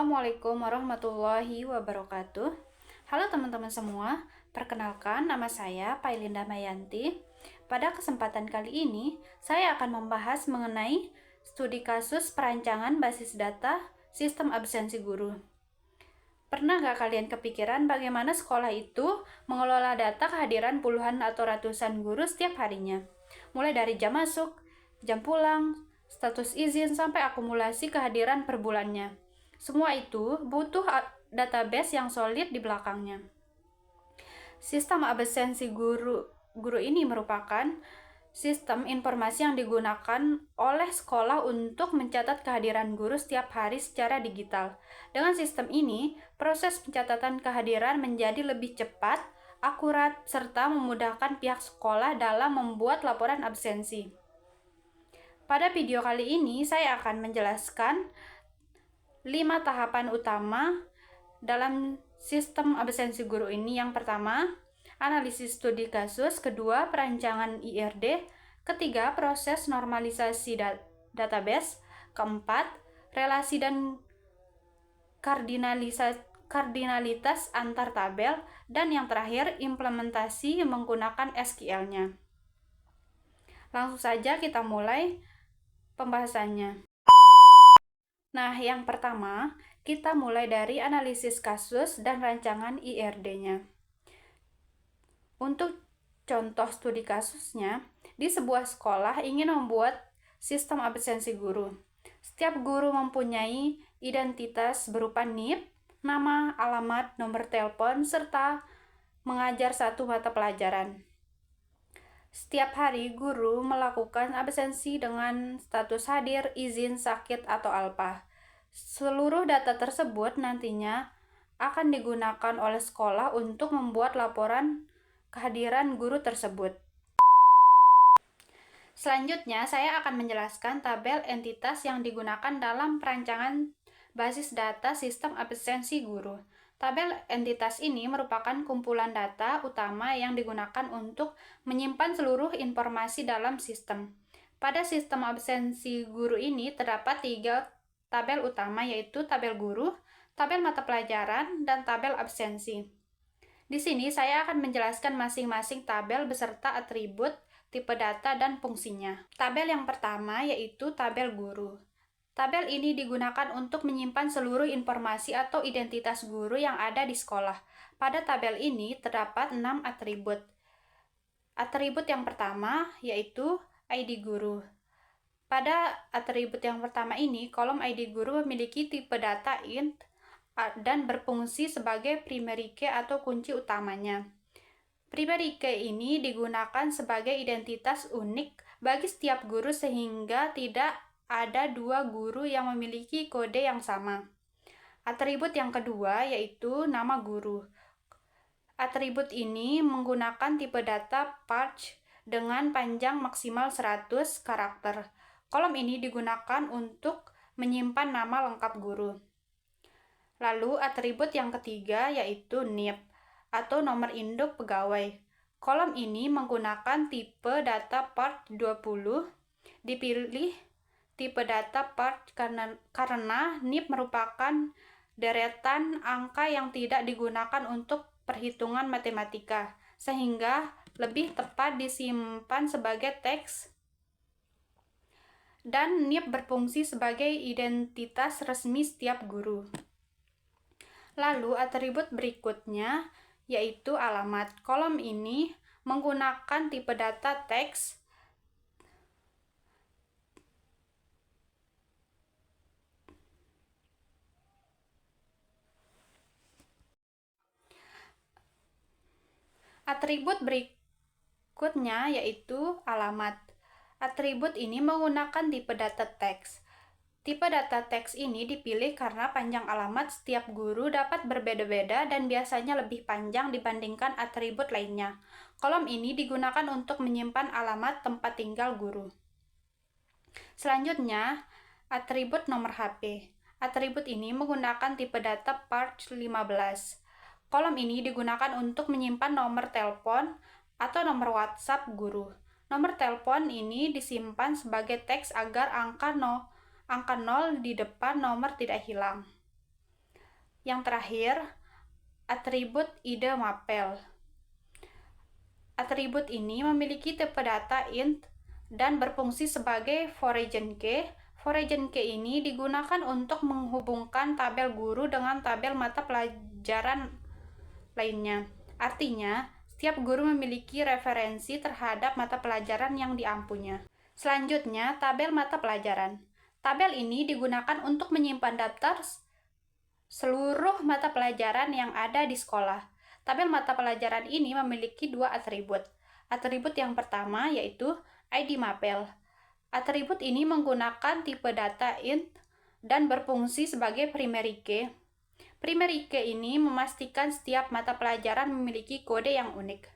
Assalamualaikum warahmatullahi wabarakatuh. Halo teman-teman semua, perkenalkan nama saya Pailinda Mayanti. Pada kesempatan kali ini, saya akan membahas mengenai studi kasus perancangan basis data sistem absensi guru. Pernah nggak kalian kepikiran bagaimana sekolah itu mengelola data kehadiran puluhan atau ratusan guru setiap harinya? Mulai dari jam masuk, jam pulang, status izin, sampai akumulasi kehadiran per bulannya. Semua itu butuh database yang solid di belakangnya. Sistem absensi guru ini merupakan sistem informasi yang digunakan oleh sekolah untuk mencatat kehadiran guru setiap hari secara digital. Dengan sistem ini, proses pencatatan kehadiran menjadi lebih cepat, akurat, serta memudahkan pihak sekolah dalam membuat laporan absensi. Pada video kali ini, saya akan menjelaskan 5 tahapan utama dalam sistem absensi guru ini. Yang pertama, analisis studi kasus. Kedua, perancangan IRD. Ketiga, proses normalisasi database. Keempat, relasi dan kardinalitas antar tabel. Dan yang terakhir, implementasi menggunakan SQL-nya. Langsung saja kita mulai pembahasannya. Nah, yang pertama, kita mulai dari analisis kasus dan rancangan IRD-nya. Untuk contoh studi kasusnya, di sebuah sekolah ingin membuat sistem absensi guru. Setiap guru mempunyai identitas berupa NIP, nama, alamat, nomor telepon, serta mengajar satu mata pelajaran. Setiap hari, guru melakukan absensi dengan status hadir, izin, sakit, atau alpa. Seluruh data tersebut nantinya akan digunakan oleh sekolah untuk membuat laporan kehadiran guru tersebut. Selanjutnya, saya akan menjelaskan tabel entitas yang digunakan dalam perancangan basis data sistem absensi guru. Tabel entitas ini merupakan kumpulan data utama yang digunakan untuk menyimpan seluruh informasi dalam sistem. Pada sistem absensi guru ini terdapat 3 tabel utama, yaitu tabel guru, tabel mata pelajaran, dan tabel absensi. Di sini saya akan menjelaskan masing-masing tabel beserta atribut, tipe data, dan fungsinya. Tabel yang pertama yaitu tabel guru. Tabel ini digunakan untuk menyimpan seluruh informasi atau identitas guru yang ada di sekolah. Pada tabel ini terdapat 6 atribut. Atribut yang pertama yaitu ID guru. Pada atribut yang pertama ini, kolom ID guru memiliki tipe data int dan berfungsi sebagai primary key atau kunci utamanya. Primary key ini digunakan sebagai identitas unik bagi setiap guru sehingga tidak ada 2 guru yang memiliki kode yang sama. Atribut yang kedua yaitu nama guru. Atribut ini menggunakan tipe data parse dengan panjang maksimal 100 karakter. Kolom ini digunakan untuk menyimpan nama lengkap guru. Lalu atribut yang ketiga yaitu NIP atau nomor induk pegawai. Kolom ini menggunakan tipe data part 20. Dipilih tipe data part karena NIP merupakan deretan angka yang tidak digunakan untuk perhitungan matematika, sehingga lebih tepat disimpan sebagai teks, dan NIP berfungsi sebagai identitas resmi setiap guru. Lalu atribut berikutnya yaitu alamat. Kolom ini menggunakan tipe data teks Atribut berikutnya yaitu alamat. Atribut ini menggunakan tipe data teks. Tipe data teks ini dipilih karena panjang alamat setiap guru dapat berbeda-beda dan biasanya lebih panjang dibandingkan atribut lainnya. Kolom ini digunakan untuk menyimpan alamat tempat tinggal guru. Selanjutnya, atribut nomor HP. Atribut ini menggunakan tipe data part 15. Kolom ini digunakan untuk menyimpan nomor telepon atau nomor WhatsApp guru. Nomor telepon ini disimpan sebagai teks agar angka 0 di depan nomor tidak hilang. Yang terakhir, atribut ide mapel. Atribut ini memiliki tipe data int dan berfungsi sebagai foreign key. Foreign key ini digunakan untuk menghubungkan tabel guru dengan tabel mata pelajaran lainnya. Artinya, setiap guru memiliki referensi terhadap mata pelajaran yang diampunya. Selanjutnya, tabel mata pelajaran. Tabel ini digunakan untuk menyimpan daftar seluruh mata pelajaran yang ada di sekolah. Tabel mata pelajaran ini memiliki dua atribut. Atribut yang pertama yaitu ID mapel. Atribut ini menggunakan tipe data int dan berfungsi sebagai primary key. Primary key ini memastikan setiap mata pelajaran memiliki kode yang unik.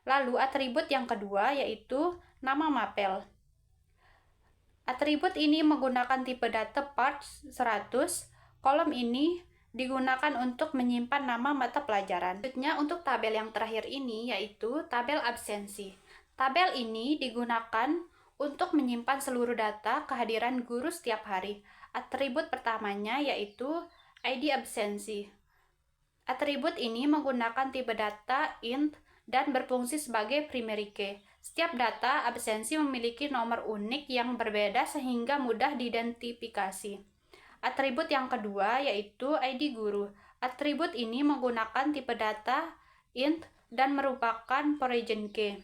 Lalu atribut yang kedua yaitu nama mapel. Atribut ini menggunakan tipe data parts 100. Kolom ini digunakan untuk menyimpan nama mata pelajaran. Selanjutnya untuk tabel yang terakhir ini yaitu tabel absensi. Tabel ini digunakan untuk menyimpan seluruh data kehadiran guru setiap hari. Atribut pertamanya yaitu ID absensi. Atribut ini menggunakan tipe data int dan berfungsi sebagai primary key. Setiap data absensi memiliki nomor unik yang berbeda sehingga mudah diidentifikasi. Atribut yang kedua yaitu ID guru. Atribut ini menggunakan tipe data int dan merupakan foreign key.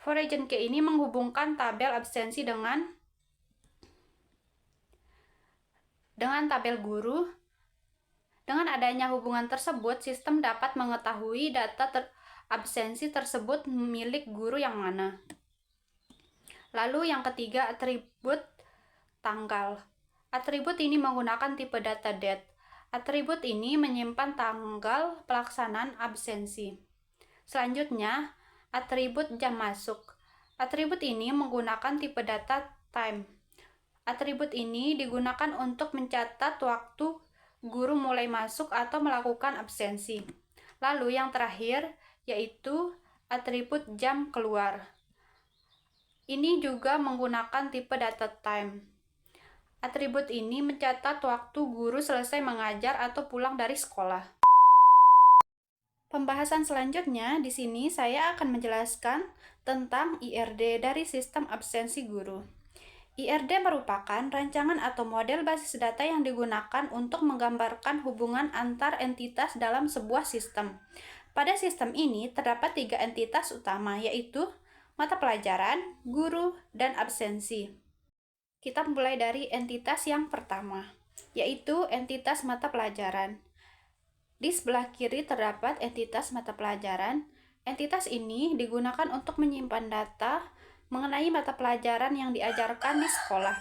Foreign key ini menghubungkan tabel absensi dengan tabel guru. Dengan adanya hubungan tersebut, sistem dapat mengetahui data absensi tersebut milik guru yang mana. Lalu yang ketiga, atribut tanggal. Atribut ini menggunakan tipe data date. Atribut ini menyimpan tanggal pelaksanaan absensi. Selanjutnya, atribut jam masuk. Atribut ini menggunakan tipe data time. Atribut ini digunakan untuk mencatat waktu guru mulai masuk atau melakukan absensi. Lalu yang terakhir yaitu atribut jam keluar. Ini juga menggunakan tipe data time. Atribut ini mencatat waktu guru selesai mengajar atau pulang dari sekolah. Pembahasan selanjutnya di sini saya akan menjelaskan tentang IRD dari sistem absensi guru. IRD merupakan rancangan atau model basis data yang digunakan untuk menggambarkan hubungan antar entitas dalam sebuah sistem. Pada sistem ini terdapat 3 entitas utama, yaitu mata pelajaran, guru, dan absensi. Kita mulai dari entitas yang pertama, yaitu entitas mata pelajaran. Di sebelah kiri terdapat entitas mata pelajaran. Entitas ini digunakan untuk menyimpan data mengenai mata pelajaran yang diajarkan di sekolah.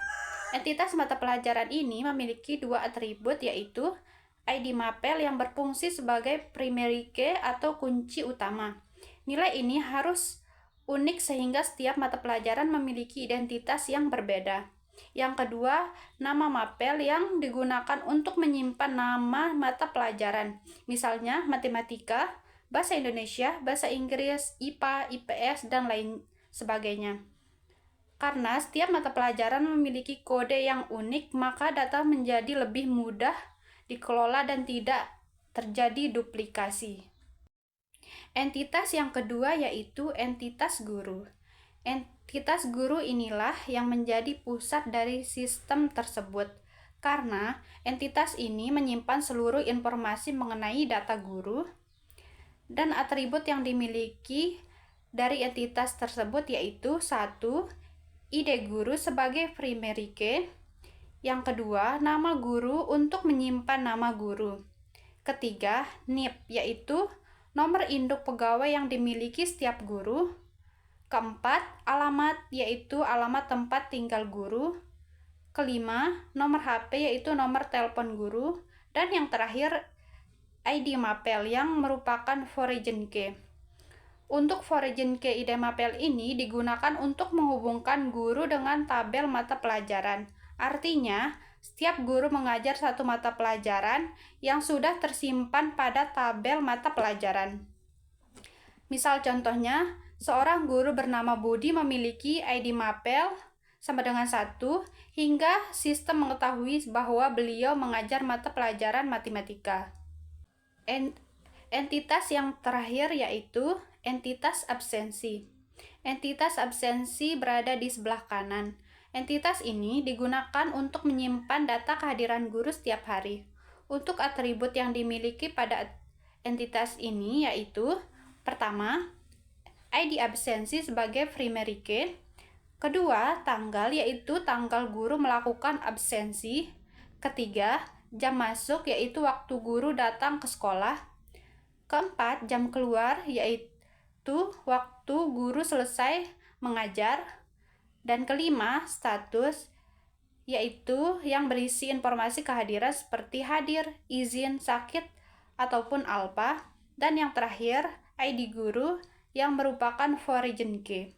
Entitas mata pelajaran ini memiliki dua atribut, yaitu ID mapel yang berfungsi sebagai primary key atau kunci utama. Nilai ini harus unik sehingga setiap mata pelajaran memiliki identitas yang berbeda. Yang kedua, nama mapel yang digunakan untuk menyimpan nama mata pelajaran, misalnya matematika, bahasa Indonesia, bahasa Inggris, IPA, IPS, dan lain sebagainya. Karena setiap mata pelajaran memiliki kode yang unik, maka data menjadi lebih mudah dikelola dan tidak terjadi duplikasi. Entitas yang kedua yaitu entitas guru. Entitas guru inilah yang menjadi pusat dari sistem tersebut, karena entitas ini menyimpan seluruh informasi mengenai data guru dan atribut yang dimiliki dari entitas tersebut, yaitu 1. Ide guru sebagai primary key. Yang kedua, nama guru untuk menyimpan nama guru. Ketiga, NIP, yaitu nomor induk pegawai yang dimiliki setiap guru. Keempat, alamat, yaitu alamat tempat tinggal guru. Kelima, nomor HP, yaitu nomor telepon guru. Dan yang terakhir, ID mapel yang merupakan foreign key. Untuk foreign key ID mapel ini digunakan untuk menghubungkan guru dengan tabel mata pelajaran. Artinya, setiap guru mengajar satu mata pelajaran yang sudah tersimpan pada tabel mata pelajaran. Misal contohnya, seorang guru bernama Budi memiliki ID mapel sama dengan 1 hingga sistem mengetahui bahwa beliau mengajar mata pelajaran matematika. En- Entitas yang terakhir yaitu entitas absensi. Entitas absensi berada di sebelah kanan. Entitas ini digunakan untuk menyimpan data kehadiran guru setiap hari. Untuk atribut yang dimiliki pada entitas ini yaitu pertama, ID absensi sebagai primary key. Kedua, tanggal yaitu tanggal guru melakukan absensi. Ketiga, jam masuk yaitu waktu guru datang ke sekolah. Keempat, jam keluar yaitu waktu guru selesai mengajar. Dan kelima, status yaitu yang berisi informasi kehadiran seperti hadir, izin, sakit, ataupun alpa. Dan yang terakhir, ID guru yang merupakan foreign key.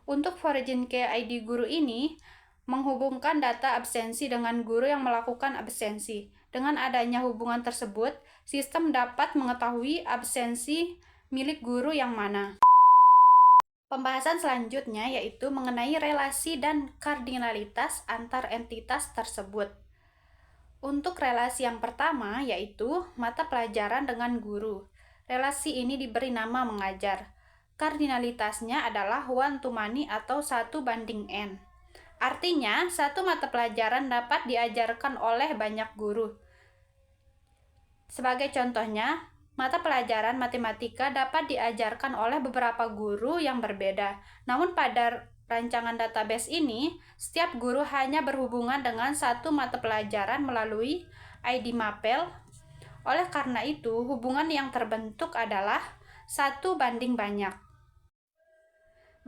Untuk foreign key ID guru ini menghubungkan data absensi dengan guru yang melakukan absensi. Dengan adanya hubungan tersebut, sistem dapat mengetahui absensi milik guru yang mana. Pembahasan selanjutnya yaitu mengenai relasi dan kardinalitas antar entitas tersebut. Untuk relasi yang pertama yaitu mata pelajaran dengan guru. Relasi ini diberi nama mengajar. Kardinalitasnya adalah 1 to many atau 1:n. Artinya, satu mata pelajaran dapat diajarkan oleh banyak guru. Sebagai contohnya, mata pelajaran matematika dapat diajarkan oleh beberapa guru yang berbeda. Namun pada rancangan database ini, setiap guru hanya berhubungan dengan satu mata pelajaran melalui ID mapel. Oleh karena itu, hubungan yang terbentuk adalah 1:banyak.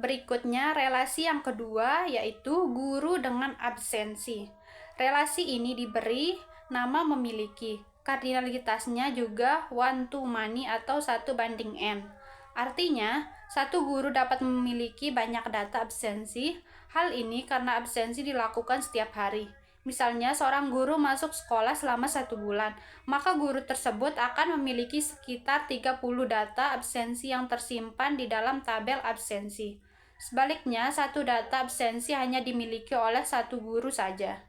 Berikutnya, relasi yang kedua yaitu guru dengan absensi. Relasi ini diberi nama memiliki. Kardinalitasnya juga 1 to many atau 1:n. Artinya, satu guru dapat memiliki banyak data absensi. Hal ini karena absensi dilakukan setiap hari. Misalnya, seorang guru masuk sekolah selama 1 bulan, maka guru tersebut akan memiliki sekitar 30 data absensi yang tersimpan di dalam tabel absensi. Sebaliknya, satu data absensi hanya dimiliki oleh satu guru saja.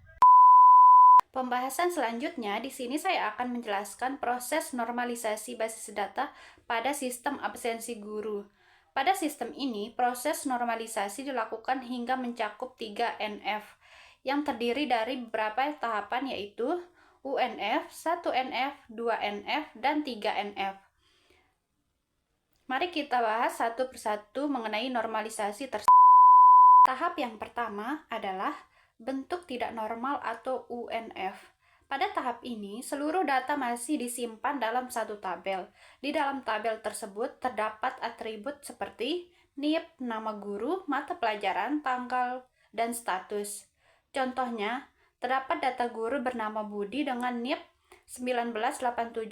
Pembahasan selanjutnya, di sini saya akan menjelaskan proses normalisasi basis data pada sistem absensi guru. Pada sistem ini, proses normalisasi dilakukan hingga mencakup 3 NF, yang terdiri dari beberapa tahapan yaitu UNF, 1NF, 2NF, dan 3NF. Mari kita bahas satu persatu mengenai normalisasi tersebut. Tahap yang pertama adalah bentuk tidak normal atau UNF. Pada tahap ini, seluruh data masih disimpan dalam satu tabel. Di dalam tabel tersebut terdapat atribut seperti NIP, nama guru, mata pelajaran, tanggal, dan status. Contohnya, terdapat data guru bernama Budi dengan NIP 1987001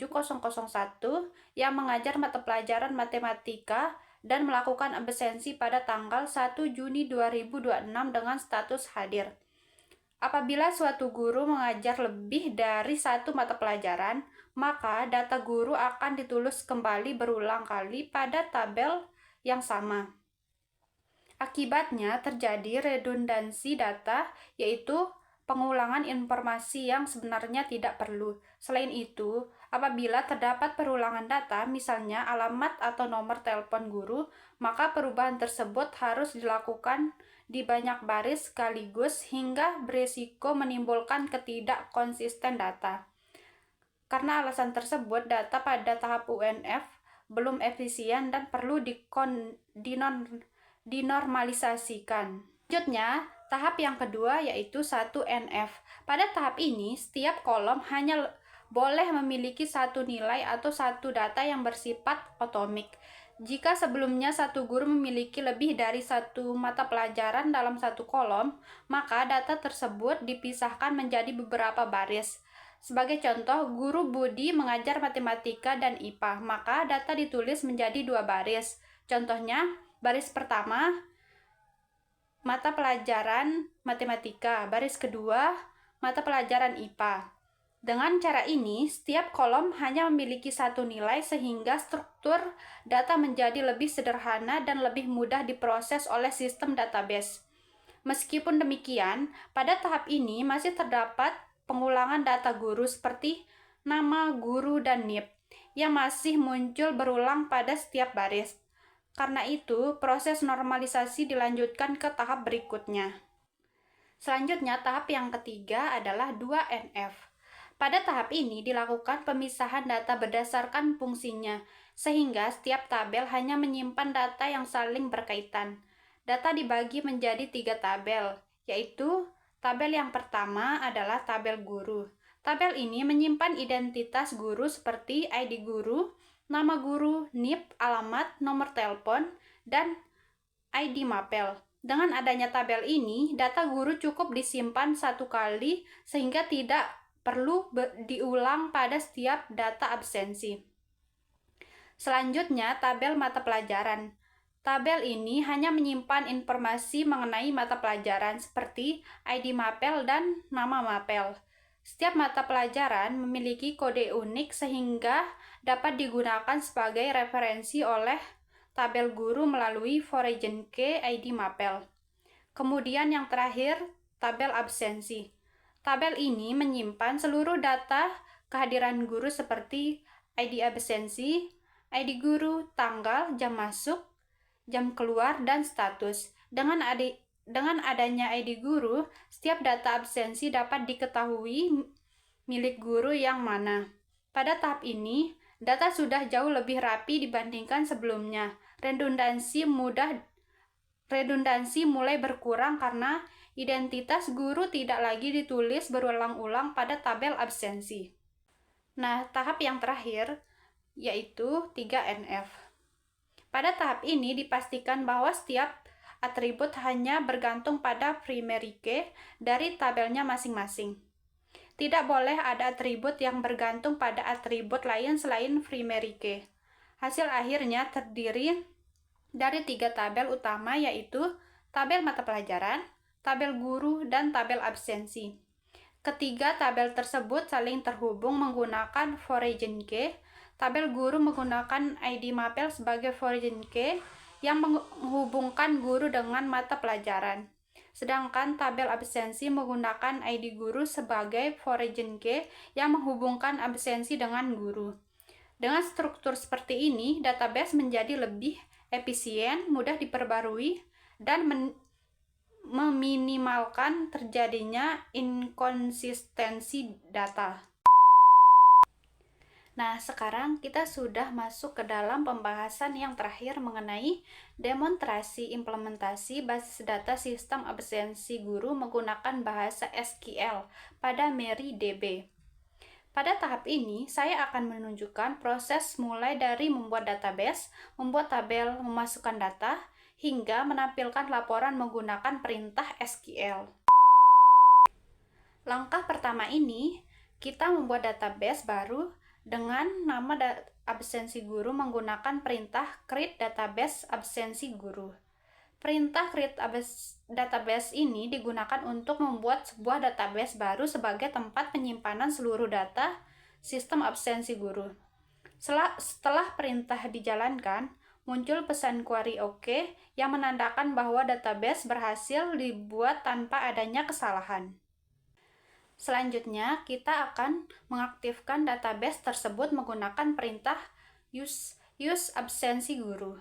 yang mengajar mata pelajaran matematika dan melakukan absensi pada tanggal 1 Juni 2026 dengan status hadir. Apabila suatu guru mengajar lebih dari satu mata pelajaran, maka data guru akan ditulis kembali berulang kali pada tabel yang sama. Akibatnya terjadi redundansi data, yaitu pengulangan informasi yang sebenarnya tidak perlu. Selain itu, apabila terdapat perulangan data, misalnya alamat atau nomor telepon guru, maka perubahan tersebut harus dilakukan di banyak baris sekaligus hingga berisiko menimbulkan ketidakkonsisten data. Karena alasan tersebut, data pada tahap UNF belum efisien dan perlu dinormalisasikan. Selanjutnya, tahap yang kedua yaitu 1NF. Pada tahap ini, setiap kolom hanya boleh memiliki satu nilai atau satu data yang bersifat otomik. Jika sebelumnya satu guru memiliki lebih dari satu mata pelajaran dalam satu kolom, maka data tersebut dipisahkan menjadi beberapa baris. Sebagai contoh, guru Budi mengajar matematika dan IPA, maka data ditulis menjadi 2 baris. Contohnya, baris pertama, mata pelajaran matematika. Baris kedua, mata pelajaran IPA. Dengan cara ini, setiap kolom hanya memiliki satu nilai sehingga struktur data menjadi lebih sederhana dan lebih mudah diproses oleh sistem database. Meskipun demikian, pada tahap ini masih terdapat pengulangan data guru seperti nama, guru, dan NIP yang masih muncul berulang pada setiap baris. Karena itu, proses normalisasi dilanjutkan ke tahap berikutnya. Selanjutnya, tahap yang ketiga adalah 2NF. Pada tahap ini dilakukan pemisahan data berdasarkan fungsinya, sehingga setiap tabel hanya menyimpan data yang saling berkaitan. Data dibagi menjadi 3 tabel, yaitu tabel yang pertama adalah tabel guru. Tabel ini menyimpan identitas guru seperti ID guru, nama guru, NIP, alamat, nomor telepon, dan ID mapel. Dengan adanya tabel ini, data guru cukup disimpan satu kali sehingga tidak perlu diulang pada setiap data absensi. Selanjutnya, tabel mata pelajaran. Tabel ini hanya menyimpan informasi mengenai mata pelajaran seperti ID mapel dan nama mapel. Setiap mata pelajaran memiliki kode unik sehingga dapat digunakan sebagai referensi oleh tabel guru melalui foreign key ID mapel. Kemudian yang terakhir, tabel absensi. Tabel ini menyimpan seluruh data kehadiran guru seperti ID absensi, ID guru, tanggal, jam masuk, jam keluar, dan status. Dengan adanya ID guru, setiap data absensi dapat diketahui milik guru yang mana. Pada tahap ini, data sudah jauh lebih rapi dibandingkan sebelumnya. Redundansi mulai berkurang karena identitas guru tidak lagi ditulis berulang-ulang pada tabel absensi. Nah, tahap yang terakhir yaitu 3NF. Pada tahap ini dipastikan bahwa setiap atribut hanya bergantung pada primary key dari tabelnya masing-masing. Tidak boleh ada atribut yang bergantung pada atribut lain selain primary key. Hasil akhirnya terdiri dari 3 tabel utama, yaitu tabel mata pelajaran, tabel guru, dan tabel absensi. Ketiga tabel tersebut saling terhubung menggunakan foreign key. Tabel guru menggunakan ID mapel sebagai foreign key yang menghubungkan guru dengan mata pelajaran. Sedangkan tabel absensi menggunakan ID guru sebagai foreign key yang menghubungkan absensi dengan guru. Dengan struktur seperti ini, database menjadi lebih efisien, mudah diperbarui, dan meminimalkan terjadinya inkonsistensi data. Nah, sekarang kita sudah masuk ke dalam pembahasan yang terakhir mengenai demonstrasi implementasi basis data sistem absensi guru menggunakan bahasa SQL pada MariaDB. Pada tahap ini, saya akan menunjukkan proses mulai dari membuat database, membuat tabel, memasukkan data, hingga menampilkan laporan menggunakan perintah SQL. Langkah pertama ini, kita membuat database baru dengan nama absensi guru menggunakan perintah create database absensi guru. Perintah create database ini digunakan untuk membuat sebuah database baru sebagai tempat penyimpanan seluruh data sistem absensi guru. Setelah perintah dijalankan, muncul pesan query OK yang menandakan bahwa database berhasil dibuat tanpa adanya kesalahan. Selanjutnya, kita akan mengaktifkan database tersebut menggunakan perintah use absensi guru.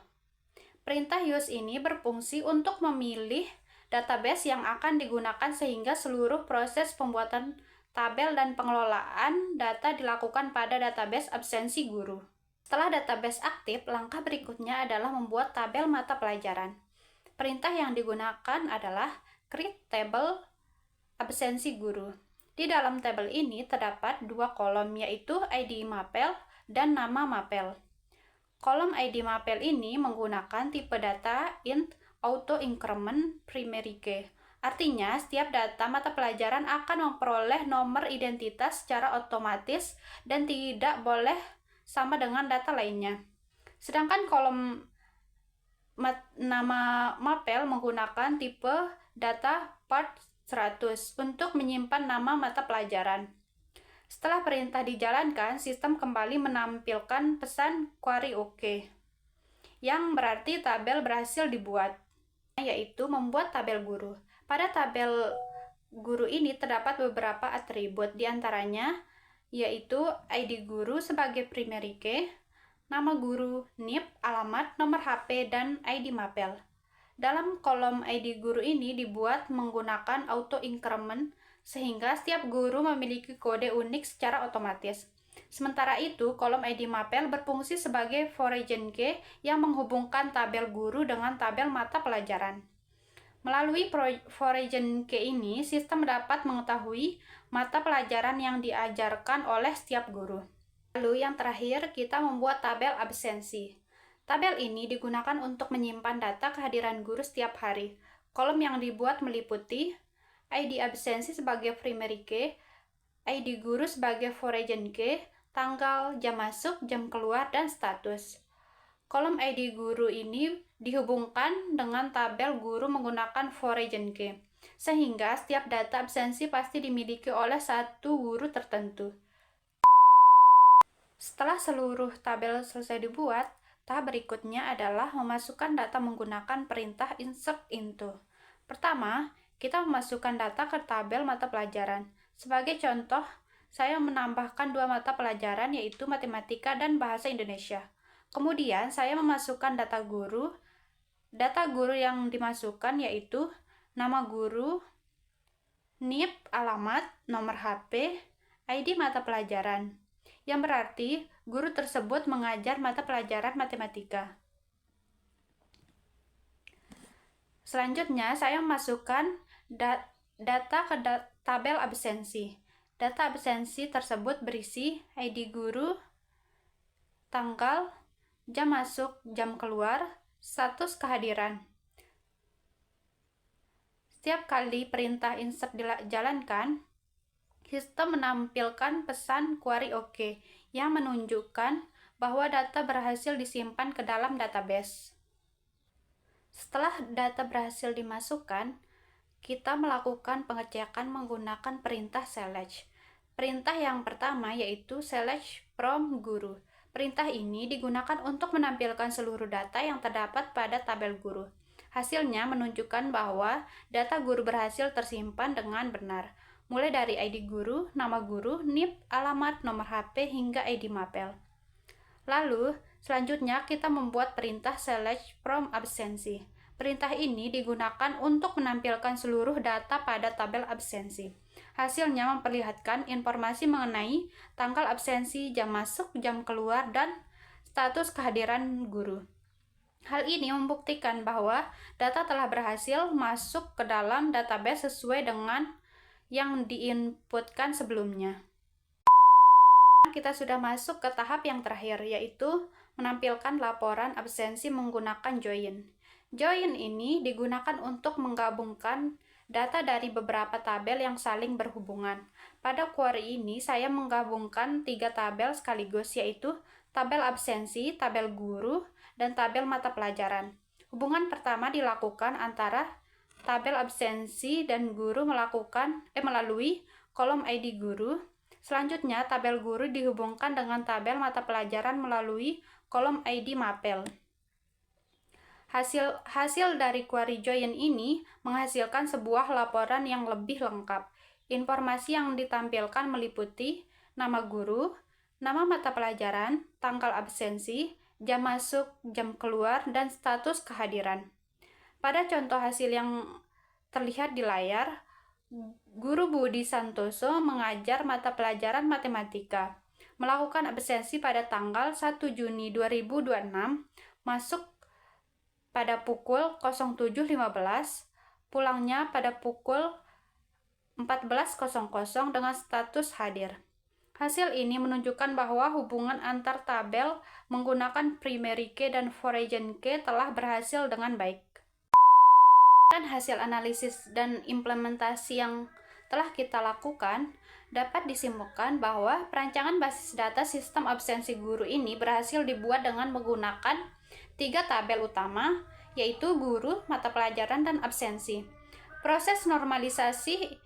Perintah use ini berfungsi untuk memilih database yang akan digunakan sehingga seluruh proses pembuatan tabel dan pengelolaan data dilakukan pada database absensi guru. Setelah database aktif, langkah berikutnya adalah membuat tabel mata pelajaran. Perintah yang digunakan adalah create table absensi guru. Di dalam tabel ini terdapat 2 kolom, yaitu ID mapel dan nama mapel. Kolom ID mapel ini menggunakan tipe data int auto increment primary key. Artinya, setiap data mata pelajaran akan memperoleh nomor identitas secara otomatis dan tidak boleh sama dengan data lainnya. Sedangkan kolom nama mapel menggunakan tipe data part 100 untuk menyimpan nama mata pelajaran. Setelah perintah dijalankan, sistem kembali menampilkan pesan query OK, yang berarti tabel berhasil dibuat, yaitu membuat tabel guru. Pada tabel guru ini terdapat beberapa atribut, diantaranya yaitu ID guru sebagai primary key, nama guru, NIP, alamat, nomor HP, dan ID mapel. Dalam kolom ID guru ini dibuat menggunakan auto increment sehingga setiap guru memiliki kode unik secara otomatis. Sementara itu, kolom ID mapel berfungsi sebagai foreign key yang menghubungkan tabel guru dengan tabel mata pelajaran. Melalui foreign key ini, sistem dapat mengetahui mata pelajaran yang diajarkan oleh setiap guru. Lalu yang terakhir, kita membuat tabel absensi. Tabel ini digunakan untuk menyimpan data kehadiran guru setiap hari. Kolom yang dibuat meliputi ID absensi sebagai primary key, ID guru sebagai foreign key, tanggal, jam masuk, jam keluar, dan status. Kolom ID guru ini dihubungkan dengan tabel guru menggunakan foreign key, sehingga setiap data absensi pasti dimiliki oleh satu guru tertentu. Setelah seluruh tabel selesai dibuat, tahap berikutnya adalah memasukkan data menggunakan perintah insert into. Pertama, kita memasukkan data ke tabel mata pelajaran. Sebagai contoh, saya menambahkan 2 mata pelajaran yaitu matematika dan bahasa Indonesia. Kemudian, saya memasukkan data guru. Data guru yang dimasukkan yaitu nama guru, NIP, alamat, nomor HP, ID mata pelajaran, yang berarti guru tersebut mengajar mata pelajaran matematika. Selanjutnya, saya memasukkan data ke tabel absensi. Data absensi tersebut berisi ID guru, tanggal, jam masuk, jam keluar, status kehadiran. Setiap kali perintah insert dijalankan, sistem menampilkan pesan query OK yang menunjukkan bahwa data berhasil disimpan ke dalam database. Setelah data berhasil dimasukkan, kita melakukan pengecekan menggunakan perintah select. Perintah yang pertama yaitu select from guru. Perintah ini digunakan untuk menampilkan seluruh data yang terdapat pada tabel guru. Hasilnya menunjukkan bahwa data guru berhasil tersimpan dengan benar, mulai dari ID guru, nama guru, NIP, alamat, nomor HP, hingga ID mapel. Lalu, selanjutnya kita membuat perintah select from absensi. Perintah ini digunakan untuk menampilkan seluruh data pada tabel absensi. Hasilnya memperlihatkan informasi mengenai tanggal absensi, jam masuk, jam keluar, dan status kehadiran guru. Hal ini membuktikan bahwa data telah berhasil masuk ke dalam database sesuai dengan yang diinputkan sebelumnya. Kita sudah masuk ke tahap yang terakhir, yaitu menampilkan laporan absensi menggunakan join. Join ini digunakan untuk menggabungkan data dari beberapa tabel yang saling berhubungan. Pada query ini, saya menggabungkan 3 tabel sekaligus, yaitu tabel absensi, tabel guru, dan tabel mata pelajaran. Hubungan pertama dilakukan antara tabel absensi dan guru melalui kolom ID guru. Selanjutnya, tabel guru dihubungkan dengan tabel mata pelajaran melalui kolom ID mapel. Hasil dari query join ini menghasilkan sebuah laporan yang lebih lengkap. Informasi yang ditampilkan meliputi nama guru, nama mata pelajaran, tanggal absensi, jam masuk, jam keluar, dan status kehadiran. Pada contoh hasil yang terlihat di layar, Guru Budi Santoso mengajar mata pelajaran matematika, melakukan absensi pada tanggal 1 Juni 2026, masuk pada pukul 07.15, pulangnya pada pukul 14.00 dengan status hadir. Hasil ini menunjukkan bahwa hubungan antar tabel menggunakan primary key dan foreign key telah berhasil dengan baik. Dan hasil analisis dan implementasi yang telah kita lakukan dapat disimpulkan bahwa perancangan basis data sistem absensi guru ini berhasil dibuat dengan menggunakan 3 tabel utama, yaitu guru, mata pelajaran, dan absensi. Proses normalisasi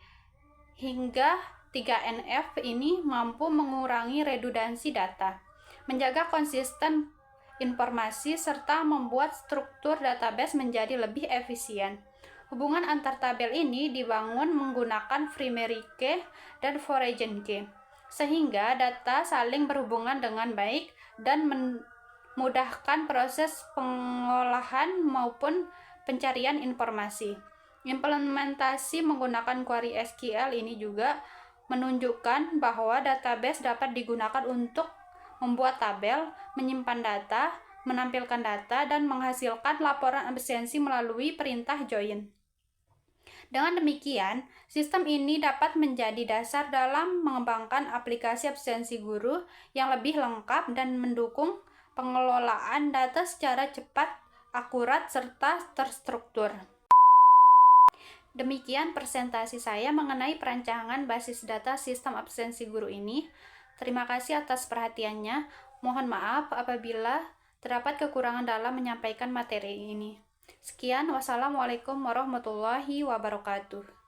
hingga 3NF ini mampu mengurangi redundansi data, menjaga konsisten informasi, serta membuat struktur database menjadi lebih efisien. Hubungan antar tabel ini dibangun menggunakan primary key dan foreign key, sehingga data saling berhubungan dengan baik dan memudahkan proses pengolahan maupun pencarian informasi. Implementasi menggunakan query SQL ini juga menunjukkan bahwa database dapat digunakan untuk membuat tabel, menyimpan data, menampilkan data, dan menghasilkan laporan absensi melalui perintah join. Dengan demikian, sistem ini dapat menjadi dasar dalam mengembangkan aplikasi absensi guru yang lebih lengkap dan mendukung pengelolaan data secara cepat, akurat, serta terstruktur. Demikian presentasi saya mengenai perancangan basis data sistem absensi guru ini. Terima kasih atas perhatiannya. Mohon maaf apabila terdapat kekurangan dalam menyampaikan materi ini. Sekian, wassalamualaikum warahmatullahi wabarakatuh.